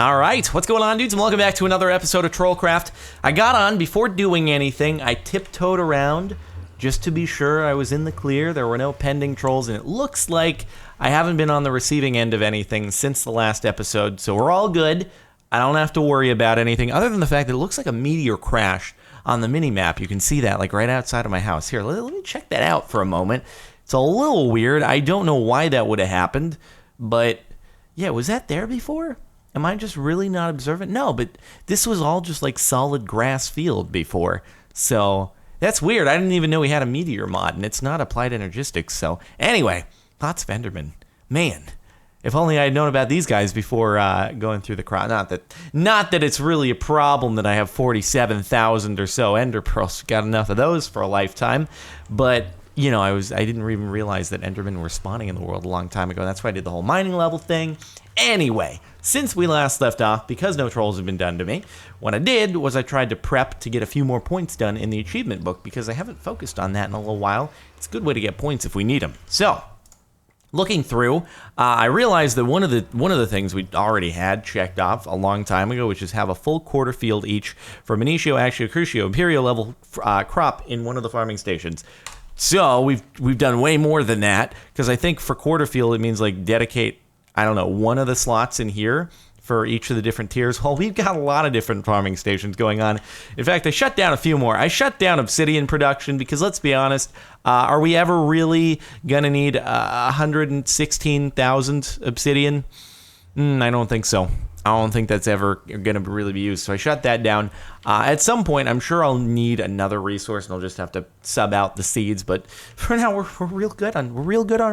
All right, what's going on, dudes, and welcome back to another episode of TrollCraft. I got on before doing anything. I tiptoed around just to be sure I was in the clear. There were no pending trolls, and it looks like I haven't been on the receiving end of anything since the last episode, so we're all good. I don't have to worry about anything other than the fact that it looks like a meteor crashed on the mini-map. You can see that like right outside of my house. Here, let me check that out for a moment. It's a little weird. I don't know why that would have happened, but yeah, was that there before? Am I just really not observant? No, but this was all just like solid grass field before. So that's weird. I didn't even know we had a meteor mod, and it's not applied energistics. So anyway, lots of Endermen. Man, if only I had known about these guys before going through the crowd. Not that it's really a problem that I have 47,000 or so Ender Pearls. Got enough of those for a lifetime. But you know, I didn't even realize that Endermen were spawning in the world a long time ago. That's why I did the whole mining level thing. Anyway, since we last left off, because no trolls have been done to me, what I did was I tried to prep to get a few more points done in the achievement book, because I haven't focused on that in a little while. It's a good way to get points if we need them. So, looking through, I realized that one of the things we already had checked off a long time ago, which is have a full quarter field each for Minitio, Actio, Crucio, Imperial level crop in one of the farming stations. So we've done way more than that, because I think for quarter field it means like dedicate, I don't know, one of the slots in here for each of the different tiers. Well, we've got a lot of different farming stations going on. In fact, I shut down a few more. I shut down obsidian production because, let's be honest, are we ever really going to need 116,000 obsidian? I don't think so. I don't think that's ever going to really be used. So I shut that down. At some point, I'm sure I'll need another resource, and I'll just have to sub out the seeds. But for now, we're real good on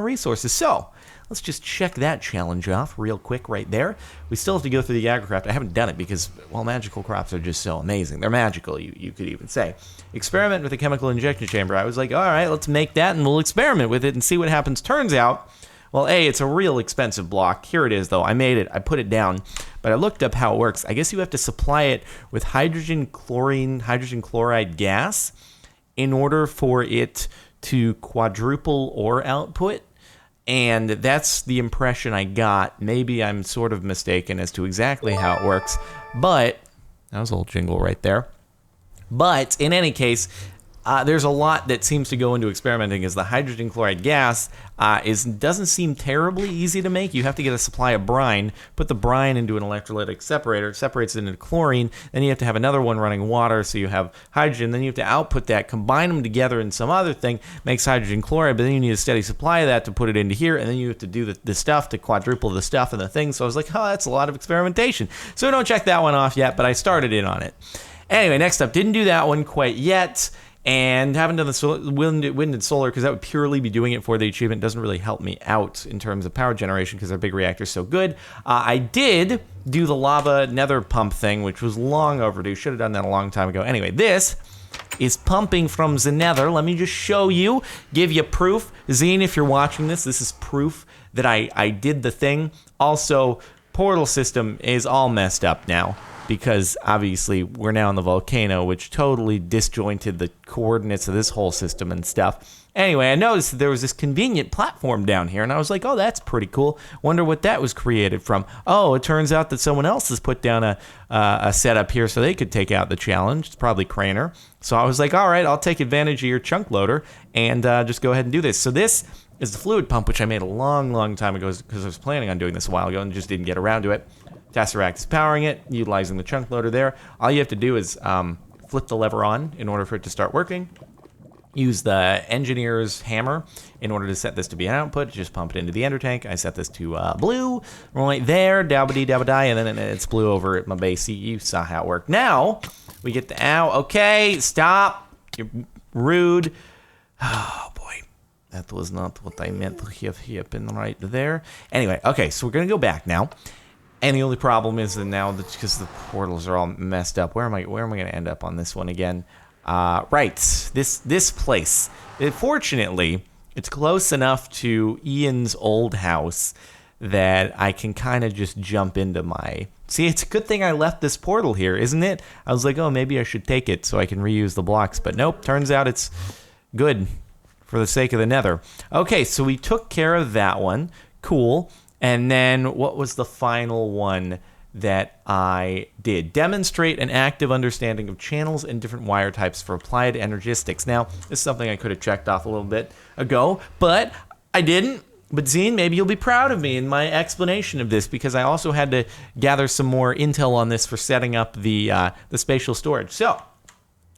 resources. So let's just check that challenge off real quick right there. We still have to go through the agricraft. I haven't done it because, well, magical crops are just so amazing. They're magical, you could even say. Experiment with a chemical injection chamber. I was like, all right, let's make that, and we'll experiment with it and see what happens. Turns out, well, it's a real expensive block. Here it is, though. I made it. I put it down. But I looked up how it works. I guess you have to supply it with hydrogen chloride gas in order for it to quadruple ore output. And that's the impression I got. Maybe I'm sort of mistaken as to exactly how it works. But that was a little jingle right there. But in any case, there's a lot that seems to go into experimenting, as the hydrogen chloride gas doesn't seem terribly easy to make. You have to get a supply of brine, put the brine into an electrolytic separator, it separates it into chlorine, then you have to have another one running water, so you have hydrogen, then you have to output that, combine them together in some other thing, makes hydrogen chloride, but then you need a steady supply of that to put it into here, and then you have to do the stuff to quadruple the stuff and the thing. So I was like, oh, that's a lot of experimentation. So don't check that one off yet, but I started in on it. Anyway, next up, didn't do that one quite yet. And haven't done the wind and solar, because that would purely be doing it for the achievement. It doesn't really help me out in terms of power generation because our big reactor's so good. I did do the lava nether pump thing, which was long overdue. Should have done that a long time ago. Anyway, this is pumping from the nether. Let me just show you, give you proof. Zine, if you're watching this is proof that I did the thing. Also, portal system is all messed up now, because obviously we're now in the volcano, which totally disjointed the coordinates of this whole system and stuff. Anyway, I noticed that there was this convenient platform down here, and I was like, oh, that's pretty cool. Wonder what that was created from. Oh, it turns out that someone else has put down a setup here so they could take out the challenge. It's probably Crainer. So I was like, all right, I'll take advantage of your chunk loader and just go ahead and do this. So this is the fluid pump, which I made a long, long time ago because I was planning on doing this a while ago and just didn't get around to it. Tesseract is powering it, utilizing the chunk loader there. All you have to do is flip the lever on in order for it to start working. Use the engineer's hammer in order to set this to be an output. Just pump it into the ender tank. I set this to blue. Right there, dabba-dee-dabba-die, and then it's blue over at my base. You saw how it worked. Now, we get the ow. Okay, stop. You're rude. Oh, boy. That was not what I meant to have happened right there. Anyway, okay, so we're going to go back now. And the only problem is that now, because the portals are all messed up, where am I going to end up on this one again? Right, this place. Fortunately, it's close enough to Ian's old house that I can kind of just jump into my... See, it's a good thing I left this portal here, isn't it? I was like, oh, maybe I should take it so I can reuse the blocks. But nope, turns out it's good for the sake of the nether. Okay, so we took care of that one. Cool. And then what was the final one that I did. Demonstrate an active understanding of channels and different wire types for applied energistics. Now, this is something I could have checked off a little bit ago, but I didn't. But Zine, maybe you'll be proud of me in my explanation of this, because I also had to gather some more intel on this for setting up the spatial storage. So,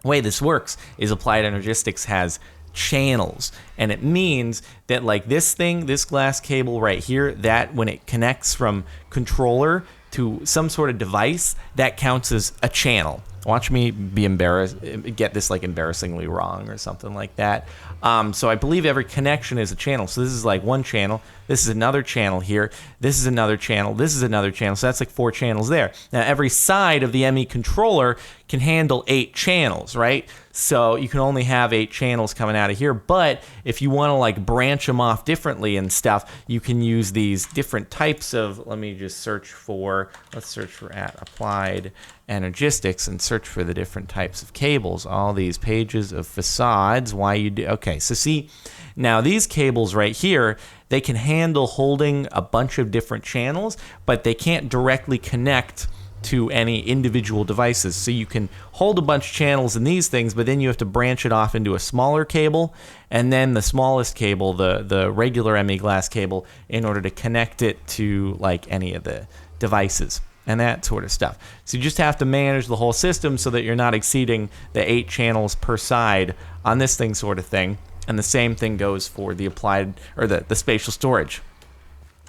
the way this works is applied energistics has channels, and it means that like this thing, this glass cable right here, that when it connects from controller to some sort of device, that counts as a channel. Watch me be embarrassed, get this like embarrassingly wrong or something like that. So I believe every connection is a channel. So this is like one channel. This is another channel here. This is another channel. This is another channel. So that's like 4 channels there. Now every side of the ME controller can handle 8 channels, right? So you can only have 8 channels coming out of here. But if you want to like branch them off differently and stuff, you can use these different types of, let me just search for, let's search for applied energistics and search for the different types of cables. All these pages of facades, why you do, okay, so see, now these cables right here, they can handle holding a bunch of different channels, but they can't directly connect to any individual devices. So you can hold a bunch of channels in these things, but then you have to branch it off into a smaller cable, and then the smallest cable, the regular ME glass cable, in order to connect it to like any of the devices and that sort of stuff. So you just have to manage the whole system so that you're not exceeding the 8 channels per side on this thing sort of thing. And the same thing goes for the applied, or the spatial storage.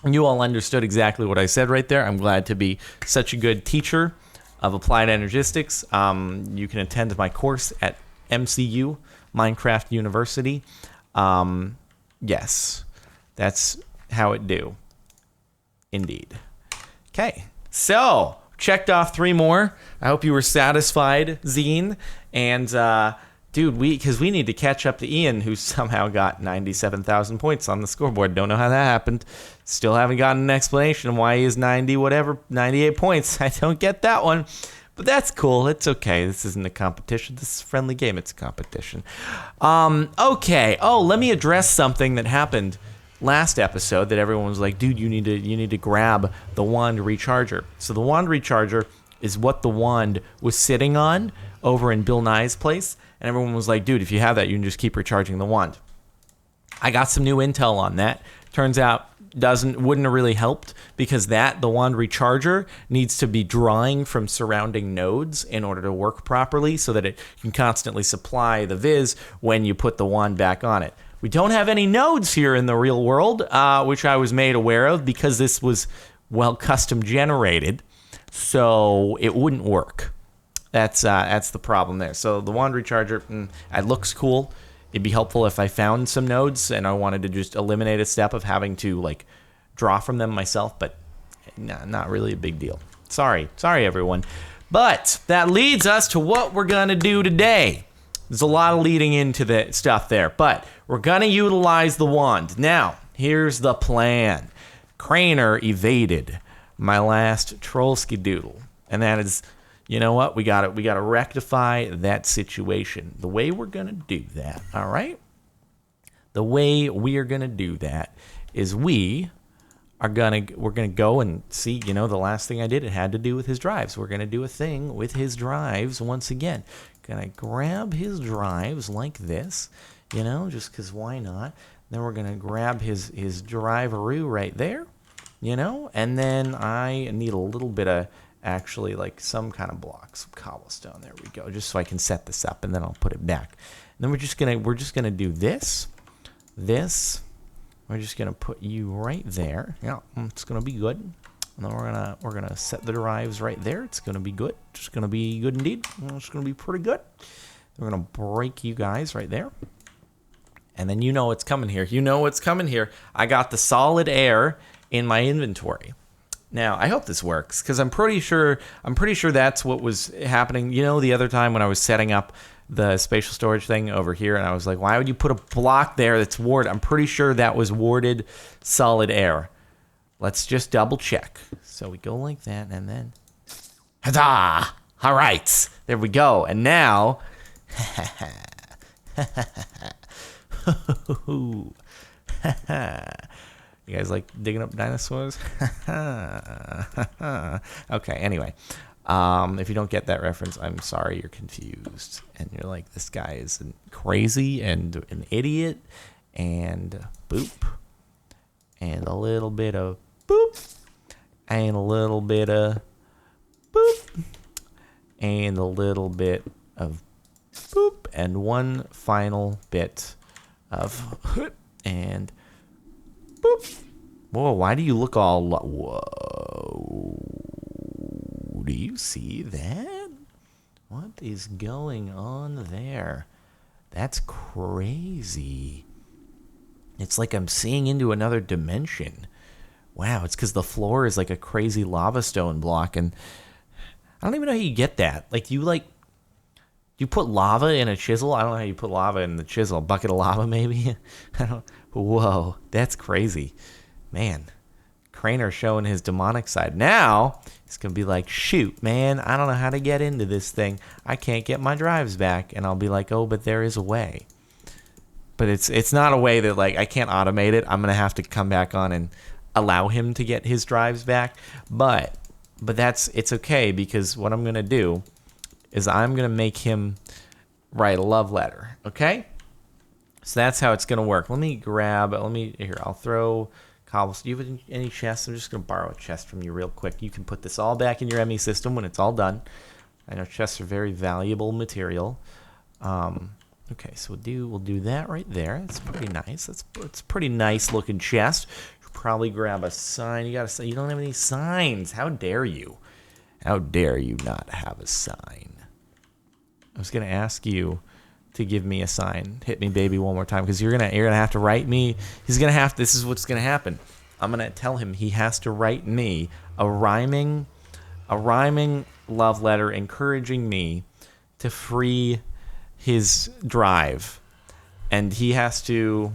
You all understood exactly what I said right there. I'm glad to be such a good teacher of applied energistics. You can attend my course at MCU, Minecraft University. Yes, that's how it do. Indeed. Okay, so checked off 3 more. I hope you were satisfied, Zine. And dude, because we need to catch up to Ian, who somehow got 97,000 points on the scoreboard. Don't know how that happened. Still haven't gotten an explanation of why he is 98 points. I don't get that one. But that's cool. It's okay. This isn't a competition. This is a friendly game. It's a competition. Okay. Oh, let me address something that happened last episode that everyone was like, dude, you need to grab the wand recharger. So the wand recharger is what the wand was sitting on over in Bill Nye's place. And everyone was like, dude, if you have that, you can just keep recharging the wand. I got some new intel on that. Turns out wouldn't have really helped, because the wand recharger needs to be drawing from surrounding nodes in order to work properly, so that it can constantly supply the viz when you put the wand back on it. We don't have any nodes here in the real world, which I was made aware of because this was, well, custom generated, so it wouldn't work. That's the problem there. So the wand recharger, it looks cool. It'd be helpful if I found some nodes and I wanted to just eliminate a step of having to like draw from them myself, but not really a big deal. Sorry everyone. But that leads us to what we're gonna do today. There's a lot of leading into the stuff there, but we're gonna utilize the wand. Now, here's the plan. Crainer evaded my last trollskidoodle, and that is, you know what? We gotta rectify that situation. The way we're gonna do that, all right? The way we are gonna do that is we're gonna go and see. You know, the last thing I did, it had to do with his drives. We're gonna do a thing with his drives once again. Gonna grab his drives like this, you know, just because why not? Then we're gonna grab his driveroo right there, you know, and then I need a little bit of, actually, like some kind of block, some cobblestone. There we go, just so I can set this up, and then I'll put it back. And then we're just gonna do this. We're just gonna put you right there. Yeah, it's gonna be good. And then we're gonna set the drives right there. It's gonna be good. Just gonna be good indeed. It's gonna be pretty good. We're gonna break you guys right there. And then you know what's coming here. I got the solid air in my inventory. Now, I hope this works, because I'm pretty sure that's what was happening. You know, the other time when I was setting up the spatial storage thing over here, and I was like, why would you put a block there that's warded? I'm pretty sure that was warded solid air. Let's just double check. So we go like that, and then, huzzah! All right, there we go. And now, You guys like digging up dinosaurs? Okay, anyway. If you don't get that reference, I'm sorry you're confused. And you're like, this guy is crazy and an idiot. And boop. And a little bit of boop. And a little bit of boop. And a little bit of boop. And one final bit of and boop. Whoa, why do you look all... Whoa. Do you see that? What is going on there? That's crazy. It's like I'm seeing into another dimension. Wow, it's because the floor is like a crazy lava stone block, and I don't even know how you get that. Like, you put lava in a chisel? I don't know how you put lava in the chisel. A bucket of lava, maybe? Whoa, that's crazy. Man, Crainer showing his demonic side. Now, he's going to be like, shoot, man, I don't know how to get into this thing. I can't get my drives back. And I'll be like, oh, but there is a way. But it's not a way that, like, I can't automate it. I'm going to have to come back on and allow him to get his drives back. But it's okay, because what I'm going to do is I'm going to make him write a love letter. Okay? So that's how it's going to work. Here, I'll throw... Cobbles. Do you have any chests? I'm just going to borrow a chest from you real quick. You can put this all back in your ME system when it's all done. I know chests are very valuable material. Okay, so we'll do that right there. It's pretty nice. It's a pretty nice looking chest. You'll probably grab a sign. You don't have any signs. How dare you? How dare you not have a sign? I was going to ask you to give me a sign. Hit me, baby, one more time, because you're gonna have to write me. This is what's gonna happen. I'm gonna tell him he has to write me a rhyming love letter encouraging me to free his drive, and he has to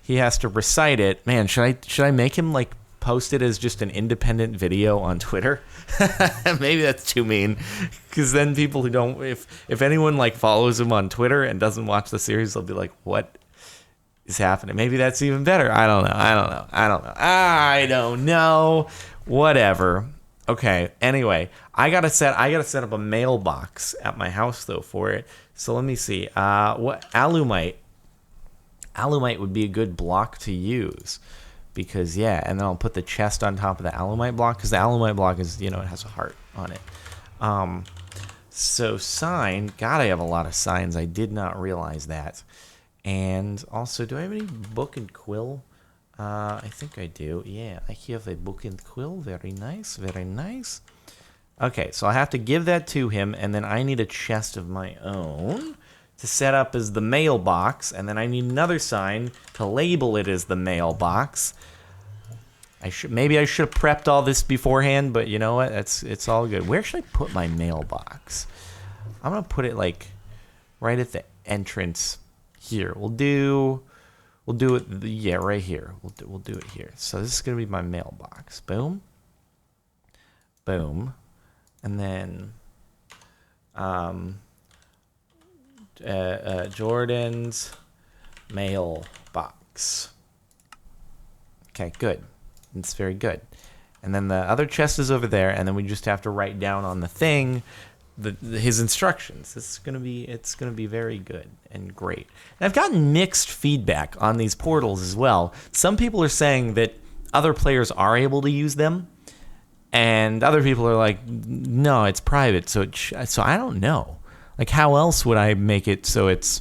recite it. Man, should I make him like post it as just an independent video on Twitter? Maybe that's too mean, because then people who don't, if anyone like follows him on Twitter and doesn't watch the series, they'll be like, what is happening? Maybe that's even better. I don't know. Whatever. Okay. Anyway, I gotta set up a mailbox at my house though for it. So let me see. What alumite would be a good block to use. Because, yeah, and then I'll put the chest on top of the alumite block, because the alumite block is, it has a heart on it. So sign, God, I have a lot of signs. I did not realize that. And also, do I have any book and quill? I think I do. Yeah, I have a book and quill. Very nice, very nice. Okay, so I have to give that to him, and then I need a chest of my own to set up as the mailbox, and then I need another sign to label it as the mailbox. Maybe I should have prepped all this beforehand, but you know what? It's all good. Where should I put my mailbox? I'm gonna put it like right at the entrance here. We'll do it. Yeah, right here. We'll do it here. So this is gonna be my mailbox. Boom, boom, and then Jordan's mailbox. Okay, good. It's very good. And then the other chest is over there, and then we just have to write down on the thing his instructions. It's gonna be very good and great. And I've gotten mixed feedback on these portals as well. Some people are saying that other players are able to use them, and other people are like, no, it's private. So I don't know. Like, how else would I make it so it's...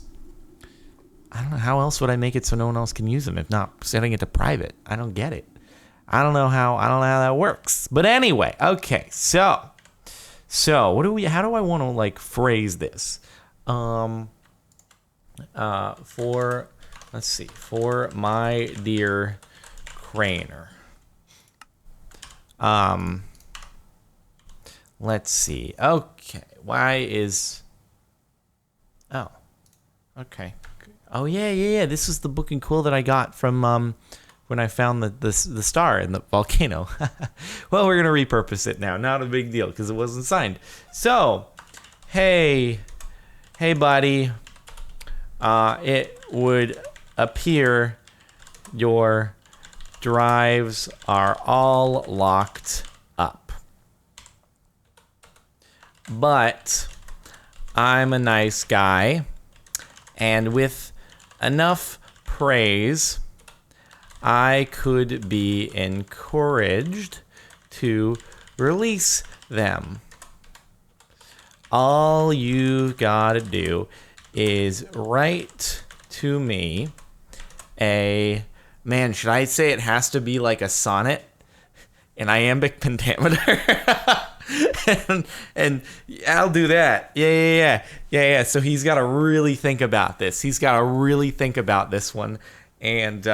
I don't know. How else would I make it so no one else can use them if not setting it to private? I don't get it. I don't know how that works. But anyway, okay. So how do I want to like phrase this? For my dear Crainer. Let's see. Okay. Why is... Oh, okay. Oh, yeah. This is the book and quill that I got from when I found the star in the volcano. Well, we're going to repurpose it now. Not a big deal because it wasn't signed. So, hey, buddy. It would appear your drives are all locked up. But I'm a nice guy, and with enough praise, I could be encouraged to release them. All you gotta do is write to me a... Man, should I say it has to be like a sonnet? An iambic pentameter? and I'll do that. Yeah. So he's got to really think about this. He's got to really think about this one. And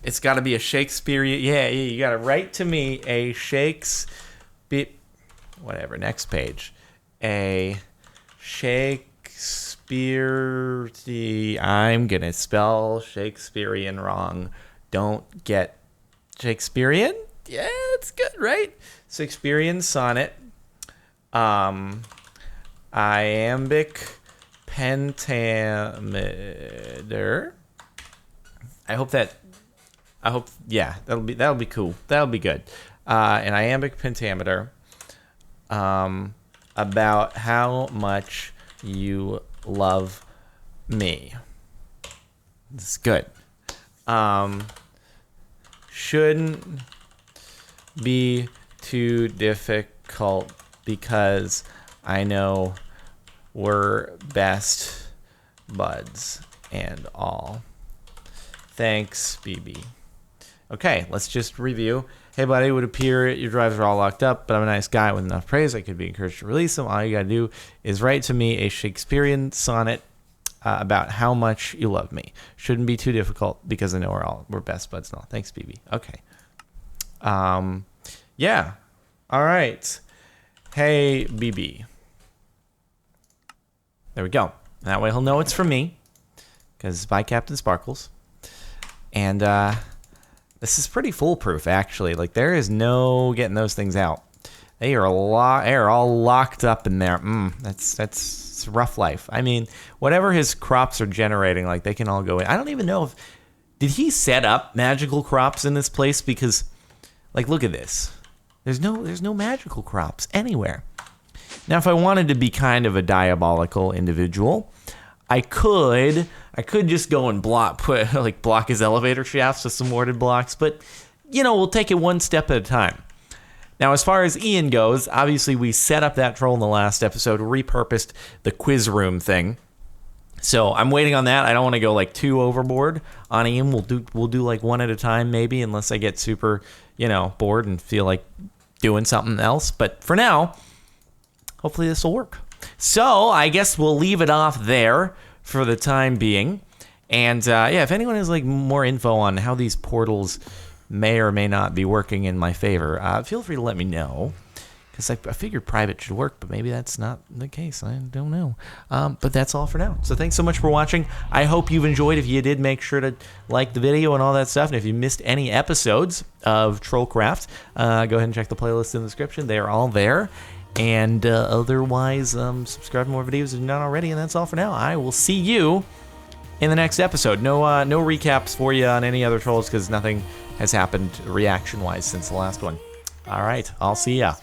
it's got to be a Shakespearean... Yeah, you got to write to me a Shakespeare... Whatever, next page. A Shakespeare... I'm going to spell Shakespearean wrong. Don't get Shakespearean? Yeah, it's good, right? Shakespearean sonnet. Iambic pentameter. Yeah, that'll be cool. That'll be good. An iambic pentameter. About how much you love me. It's good. Shouldn't be too difficult because I know we're best buds and all. Thanks, BB. Okay, let's just review. Hey, buddy, it would appear your drives are all locked up, but I'm a nice guy with enough praise. I could be encouraged to release them. All you gotta do is write to me a Shakespearean sonnet about how much you love me. Shouldn't be too difficult because I know we're best buds and all. Thanks, BB. Okay. Yeah. All right. Hey, BB. There we go. That way he'll know it's from me because it's by CaptainSparklez. And this is pretty foolproof, actually. Like, there is no getting those things out. They are all locked up in there. That's rough life. I mean, whatever his crops are generating, like, they can all go in. I don't even know if... Did he set up magical crops in this place? Because, like, look at this. There's no magical crops anywhere. Now, if I wanted to be kind of a diabolical individual, I could just go and block his elevator shafts with some mortared blocks, but, you know, we'll take it one step at a time. Now, as far as Ian goes, obviously we set up that troll in the last episode, repurposed the quiz room thing. So I'm waiting on that. I don't want to go like too overboard on Ian. We'll do like one at a time maybe, unless I get super, bored and feel like doing something else. But for now, hopefully this will work. So I guess we'll leave it off there for the time being. And if anyone has like more info on how these portals may or may not be working in my favor, feel free to let me know. Because I figured private should work, but maybe that's not the case. I don't know. But that's all for now. So thanks so much for watching. I hope you've enjoyed. If you did, make sure to like the video and all that stuff. And if you missed any episodes of TrollCraft, go ahead and check the playlist in the description. They are all there. And otherwise, subscribe to more videos if you're not already. And that's all for now. I will see you in the next episode. No recaps for you on any other trolls because nothing has happened reaction-wise since the last one. All right, I'll see ya.